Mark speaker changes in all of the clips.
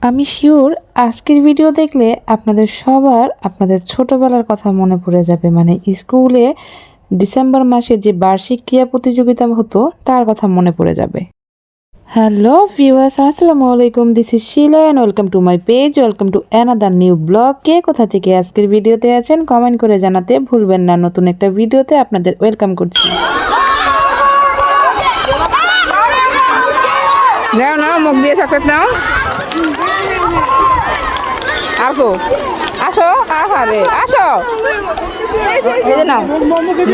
Speaker 1: আমি শিওর আজকের ভিডিও দেখলে আপনাদের সবার আপনাদের ছোটবেলার কথা মনে পড়ে যাবে। মানে স্কুলে ডিসেম্বর মাসে যে বার্ষিক ক্রীড়া প্রতিযোগিতা হতো তার কথা মনে পড়ে যাবে। হ্যালো ভিউয়ার্স, আসসালামু আলাইকুম, this is Shila and welcome to my page, welcome to another new blog. কে কোথা থেকে আজকের ভিডিওতে আছেন কমেন্ট করে জানাতে ভুলবেন না। নতুন একটা ভিডিওতে আপনাদের ওয়েলকাম করছি।
Speaker 2: যাও না, মুখ দিয়ে চকলেট নাও। আসো আসো আরে আসো, নাও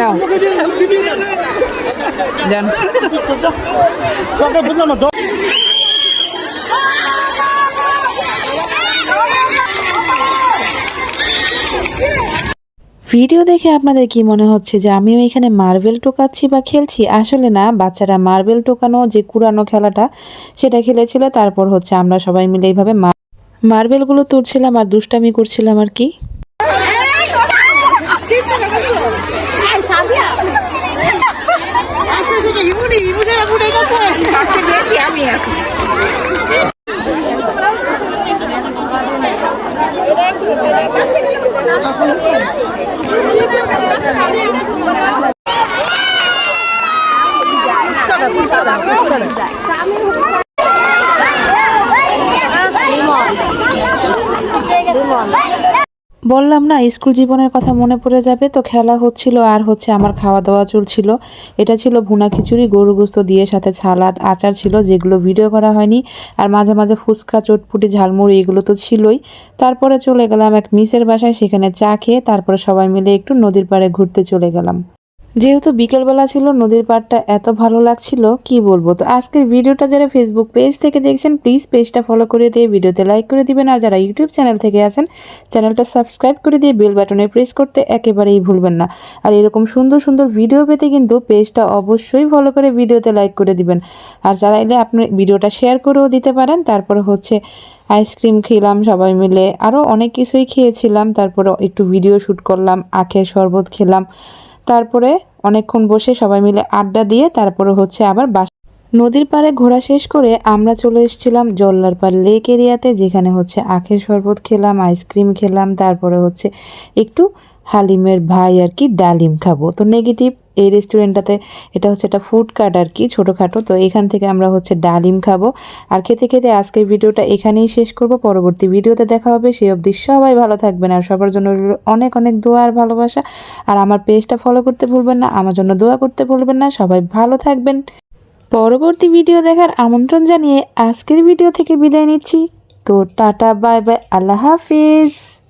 Speaker 2: নাও যান।
Speaker 1: ভিডিও দেখে আপনাদের কি মনে হচ্ছে যে আমিও এখানে মার্বেল টোকাচ্ছি বা খেলছি? আসলে না, বাচ্চারা মার্বেল টোকানো যে কুড়ানো খেলাটা সেটা খেলেছিল। তারপর হচ্ছে আমরা সবাই মিলে এইভাবে মার্বেলগুলো তুলছিলাম আর দুষ্টামি করছিলাম আর কি। বললাম না স্কুল জীবনের কথা মনে পড়ে যাবে। তো খেলা হচ্ছিল আর হচ্ছে আমার খাওয়া দাওয়া চলছিল। এটা ছিল ভুনা খিচুড়ি, গরু গোস্ত দিয়ে, সাথে সালাদ, আচার ছিল যেগুলো ভিডিও করা হয়নি। আর মাঝে মাঝে ফুচকা, চটপুটি, ঝালমুড়ি এগুলো তো ছিলই। তারপরে চলে গেলাম এক মিসের বাসায়, সেখানে চা খেয়ে তারপরে সবাই মিলে একটু নদীর পাড়ে ঘুরতে চলে গেলাম। যেহেতু বিকেলবেলা ছিল, নদীর পাড়টা এত ভালো লাগছিল কি বলবো। তো আজকের ভিডিওটা যারা ফেসবুক পেজ থেকে দেখছেন প্লিজ পেজটা ফলো করে দিয়ে ভিডিওতে লাইক করে দিবেন। আর যারা ইউটিউব চ্যানেল থেকে আছেন চ্যানেলটা সাবস্ক্রাইব করে দিয়ে বেল বাটনে প্রেস করতে একেবারেই ভুলবেন না। আর এরকম সুন্দর সুন্দর ভিডিও পেতে কিন্তু পেজটা অবশ্যই ফলো করে ভিডিওতে লাইক করে দিবেন। আর চাইলে আপনি ভিডিওটা শেয়ার করেও দিতে পারেন। তারপরে হচ্ছে আইসক্রিম খেলাম সবাই মিলে, আরও অনেক কিছুই খেয়েছিলাম। তারপরে একটু ভিডিও শ্যুট করলাম, আখের শরবত খেলাম। তারপরে অনেকক্ষণ বসে সবাই মিলে আড্ডা দিয়ে তারপরে হচ্ছে আবার নদীর পাড়ে ঘোরা শেষ করে আমরা চলে এসেছিলাম জল্লারপাড় লেক এরিয়াতে, যেখানে হচ্ছে আখের শরবত খেলাম, আইসক্রিম খেলাম। তারপরে হচ্ছে একটু হালিমের ভাই আর কি ডালিম খাবো। তো নেগেটিভ এই রেস্টুরেন্টটাতে, এটা হচ্ছে একটা ফুড কার্ট আর কি ছোটোখাটো। তো এখান থেকে আমরা হচ্ছে ডালিম খাবো। আর খেতে খেতে আজকের ভিডিওটা এখানেই শেষ করব। পরবর্তী ভিডিওতে দেখা হবে। সেই অবধি সবাই ভালো থাকবেন আর সবার জন্য অনেক অনেক দোয়া আর ভালোবাসা। আর আমার পেজটা ফলো করতে ভুলবেন না, আমার জন্য দোয়া করতে ভুলবেন না। সবাই ভালো থাকবেন। পরবর্তী ভিডিও দেখার আমন্ত্রণ জানিয়ে আজকের ভিডিও থেকে বিদায় নিচ্ছি। তো টাটা, বাই বাই, আল্লাহ হাফিজ।